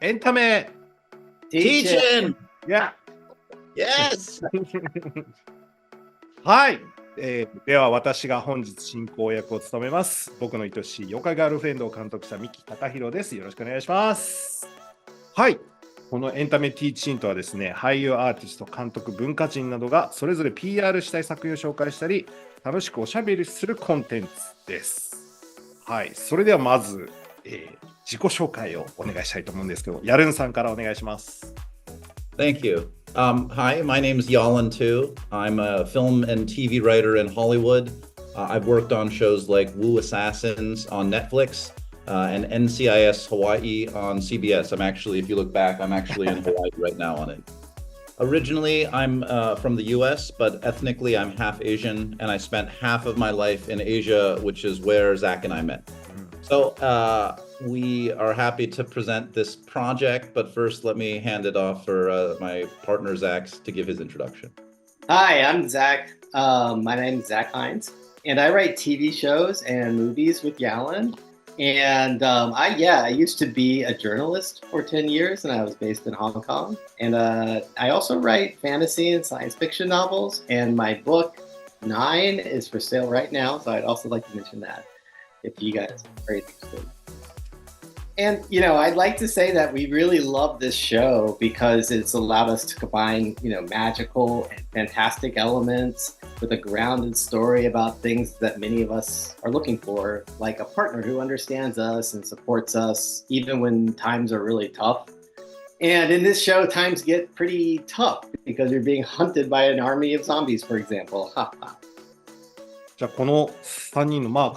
エンタメ Teaching! Yeah! Yes! はい、では私が本日進行役を務めます。僕の愛しいヨカガールフレンドを監督した三木貴弘です。よろしくお願いします。はい。このエンタメティーチンとはですね、俳優、アーティスト、監督、文化人などがそれぞれ PR したい作品を紹介したり、楽しくおしゃべりするコンテンツです。はい。それではまず、自己紹介をお願いしたいと思うんですけど、ヤルンさんからお願いします。Thank you. Hi, my name is Yalan Tu. I'm a film and TV writer in Hollywood. I've worked on shows like Wu Assassins on Netflix and NCIS Hawaii on CBS. If you look back, I'm actually in Hawaii right now on it. Originally, I'm from the US, but ethnically, I'm half Asian, and I spent half of my life in Asia, which is where Zach and I met. So we are happy to present this project, but first let me hand it off for my partner Zach to give his introduction. Hi, I'm Zach. My name is Zach Hines, and I write TV shows and movies with Yalan. And I used to be a journalist for 10 years, and I was based in Hong Kong. And I also write fantasy and science fiction novels, and my book, 9, is for sale right now, so I'd also like to mention that if you guys are interested. And, I'd like to say that we really love this show because it's allowed us to combine, magical and fantastic elements with a grounded story about things that many of us are looking for, like a partner who understands us and supports us, even when times are really tough. And in this show, times get pretty tough because you're being hunted by an army of zombies, for example. じゃあこの3人の、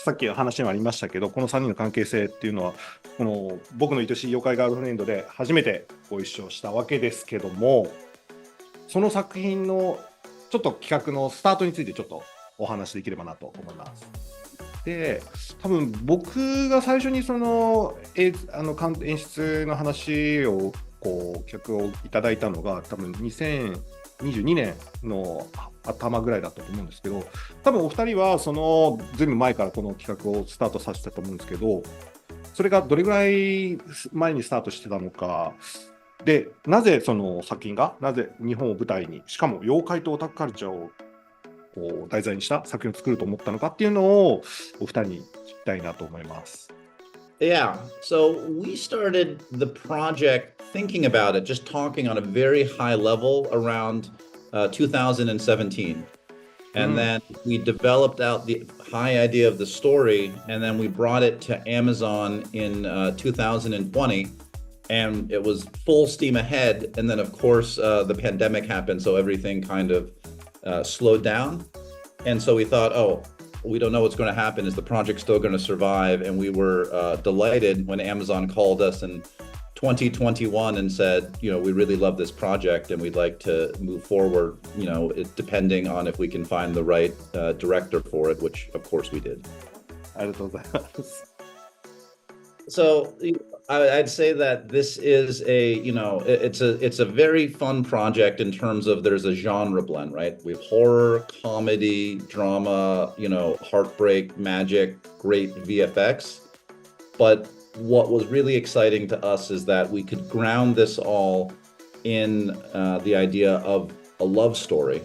さっき話にもありましたけど、この3人の関係性っていうのは、この僕の愛しい妖怪ガールフレンドで初めてご一緒したわけですけども、その作品のちょっと企画のスタートについてちょっとお話できればなと思います。で、多分僕が最初にその演出の話を企画をいただいたのが多分2022年の頭ぐらいだったと思うんですけど、多分お二人はそのずいぶん前からこの企画をスタートさせたと思うんですけど、それがどれぐらい前にスタートしてたのか、でなぜその作品がなぜ日本を舞台に、しかも妖怪とオタクカルチャーを題材にした作品を作ると思ったのかっていうのをお二人に聞きたいなと思います。Yeah, so we started the project thinking about it, just talking on a very high level around 2017. And then we developed out the high idea of the story, and then we brought it to Amazon in 2020, and it was full steam ahead. And then, of course, the pandemic happened, so everything kind of slowed down. And so we thought, we don't know what's going to happen. Is the project still going to survive? And we were delighted when Amazon called us in 2021 and said, we really love this project and we'd like to move forward, depending on if we can find the right director for it, which of course we did. ありがとうございます。So I'd say that this is it's a very fun project in terms of there's a genre blend, right? We have horror, comedy, drama, heartbreak, magic, great VFX. But what was really exciting to us is that we could ground this all in the idea of a love story.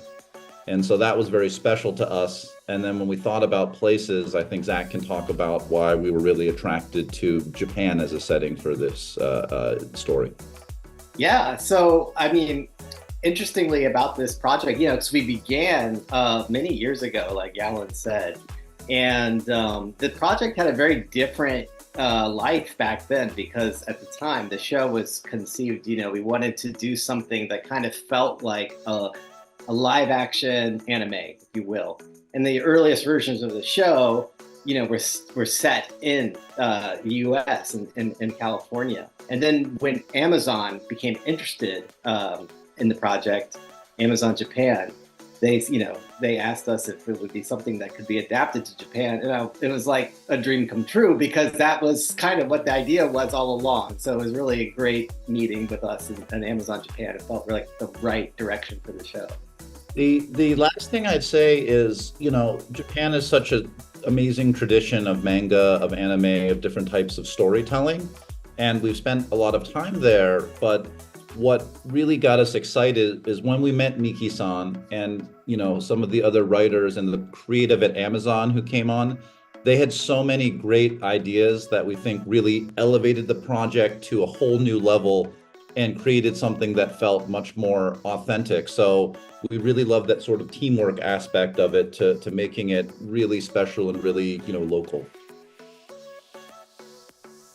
And so that was very special to us. And then when we thought about places, I think Zach can talk about why we were really attracted to Japan as a setting for this story. Yeah, so interestingly about this project, because we began many years ago, like Yalan said, and the project had a very different life back then because at the time the show was conceived, we wanted to do something that kind of felt like a live action anime, if you will. And the earliest versions of the show, were set in the US and in California. And then when Amazon became interested in the project, Amazon Japan, they asked us if it would be something that could be adapted to Japan. And it was like a dream come true because that was kind of what the idea was all along. So it was really a great meeting with us and Amazon Japan. It felt like the right direction for the show. The last thing I'd say is, you know, Japan is such an amazing tradition of manga, of anime, of different types of storytelling, and we've spent a lot of time there. But what really got us excited is when we met Miki-san and, you know, some of the other writers and the creative at Amazon who came on. They had so many great ideas that we think really elevated the project to a whole new level and created something that felt much more authentic. So we really love that sort of teamwork aspect of it to making it really special and really, you know, local.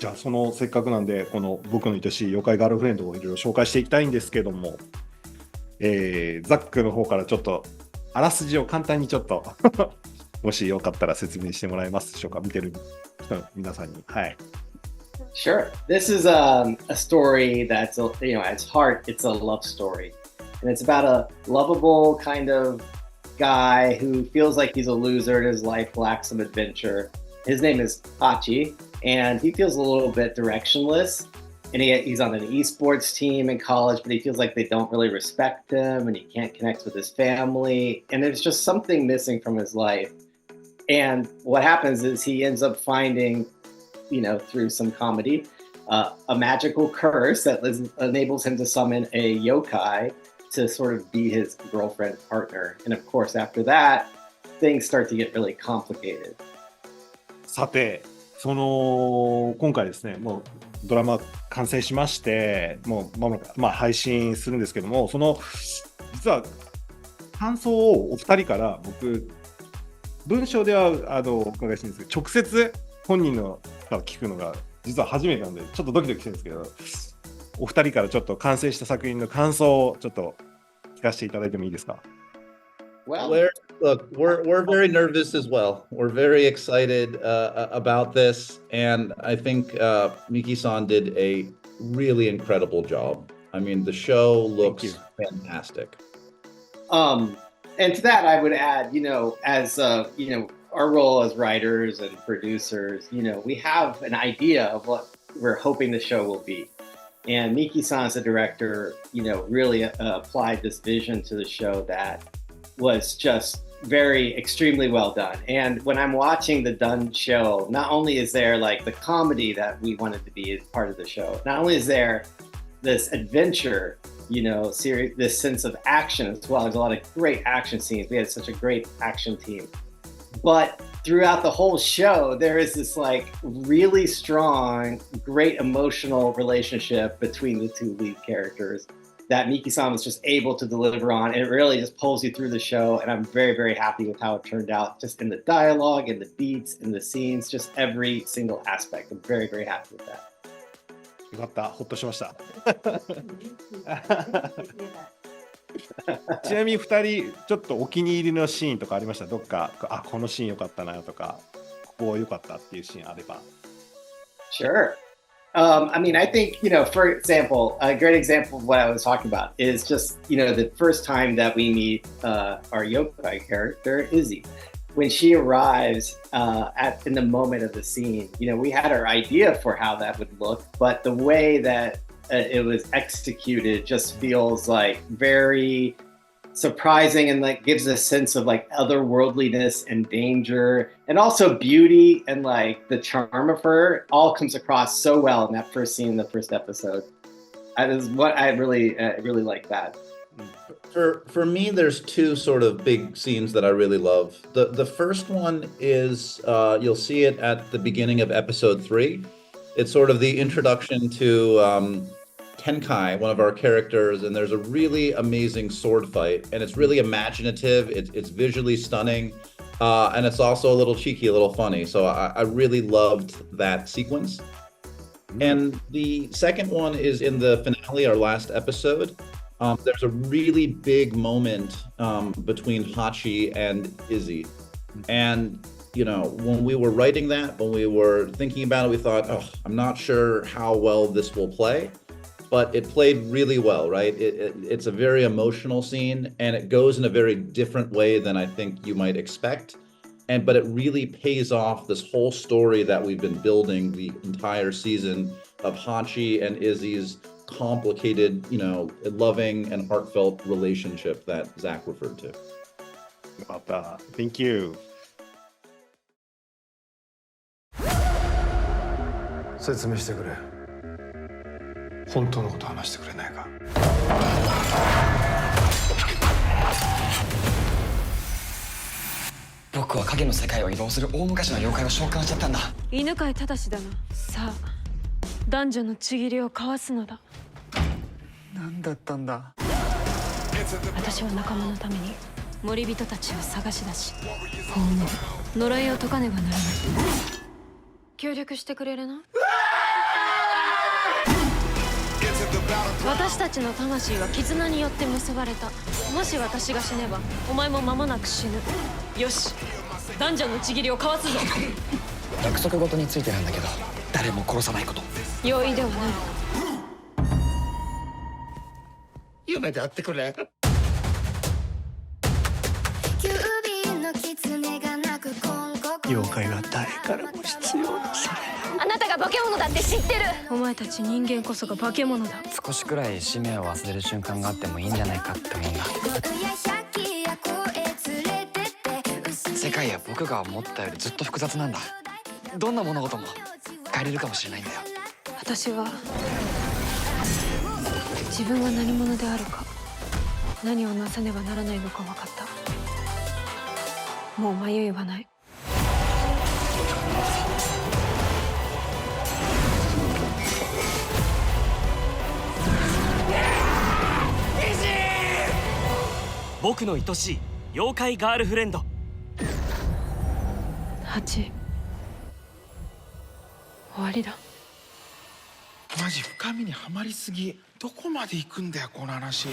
じゃあせっかくなんでこの僕の愛しい妖怪ガールフレンドをいろいろ紹介していきたいんですけども、ザックの方からちょっとあらすじを簡単にちょっともしよかったら説明してもらえますでしょうか、見てる人皆さんに。はい。Sure. This is a story that's, you know, at its heart, it's a love story. And it's about a lovable kind of guy who feels like he's a loser and his life lacks some adventure. His name is Hachi, and he feels a little bit directionless. And he's on an esports team in college, but he feels like they don't really respect him and he can't connect with his family. And there's just something missing from his life. And what happens is he ends up finding, you know, through some comedy, a magical curse that enables him to summon a yokai to sort of be his girlfriend partner. And of course, after that, things start to get really complicated. さて、今回ですね、もうドラマ完成しまして、もうまあ配信するんですけども、実は感想をお二人から僕、文章ではお伺いしてるんですけど、直接本人のから聞くのが実は初めてなんで、ちょっとドキドキしてるんですけど、お二人からちょっと完成した作品の感想をちょっと聞かせていただいてもいいですか。Well, We're very nervous as well. We're very excited about this, and I think Miki-san did a really incredible job. I mean, the show looks fantastic. And to that, I would add, you know, as you know, our role as writers and producers, you know, we have an idea of what we're hoping the show will be. And Miki-san, as a director, you know, really applied this vision to the show that was just very extremely well done. And when I'm watching the done show, not only is there like the comedy that we wanted to be as part of the show, not only is there this adventure, you know, series, this sense of action as well. There's a lot of great action scenes. We had such a great action team. But throughout the whole show, there is this like really strong, great emotional relationship between the two lead characters that Miki-san was just able to deliver on. And it really just pulls you through the show. And I'm very, very happy with how it turned out, just in the dialogue, in the beats, in the scenes, just every single aspect. I'm very, very happy with that. よかった、ほっとしました。ちなみに2人、ちょっとお気に入りのシーンとかありました？どっか、このシーンよかったなとか、ここよかったっていうシーンあれば。Sure. I mean, I think, you know, for example, a great example of what I was talking about is just, you know, the first time that we meet our yokai character, Izzy. When she arrives in the moment of the scene, you know, we had our idea for how that would look, but the way that it was executed just feels like very surprising and like gives a sense of like otherworldliness and danger and also beauty, and like the charm of her all comes across so well in that first scene in the first episode. That is what I really like that. For me, there's two sort of big scenes that I really love. The first one is you'll see it at the beginning of episode 3. It's sort of the introduction to Tenkai, one of our characters, and there's a really amazing sword fight, and it's really imaginative. It's visually stunning, and it's also a little cheeky, a little funny. So I really loved that sequence. And the second one is in the finale, our last episode. There's a really big moment between Hachi and Izzy. And, you know, when we were writing that, when we were thinking about it, we thought, oh, I'm not sure how well this will play. But it played really well, right? It's a very emotional scene, and it goes in a very different way than I think you might expect. But it really pays off this whole story that we've been building the entire season of Hachi and Izzy's complicated, loving and heartfelt relationship that Zach referred to. よかった。Thank you. 説明してくれ。本当のこと話してくれないか。僕は影の世界を移動する大昔の妖怪を召喚しちゃったんだ。犬飼正だな。さあ、男女のちぎりを交わすのだ。何だったんだ。私は仲間のために森人たちを探し出し、葬り呪いを解かねばならない。協力してくれるな。私たちの魂は絆によって結ばれた。もし私が死ねばお前も間もなく死ぬ。よし、男女のちぎりを交わすぞ。約束事についてなんだけど、誰も殺さないこと。容易ではない。夢で会ってくれ。妖怪は誰からも必要だ。それあなたが化け物だって知ってる。お前たち人間こそが化け物だ。少しくらい使命を忘れる瞬間があってもいいんじゃないかって思うんだ。世界や僕が思ったよりずっと複雑なんだ。どんな物事も変えれるかもしれないんだよ。私は自分が何者であるか、何をなさねばならないのか分かった。もう迷いはない。僕の愛しい妖怪ガールフレンド。8、終わりだ。マジ深みにはまりすぎ。どこまで行くんだよこの話。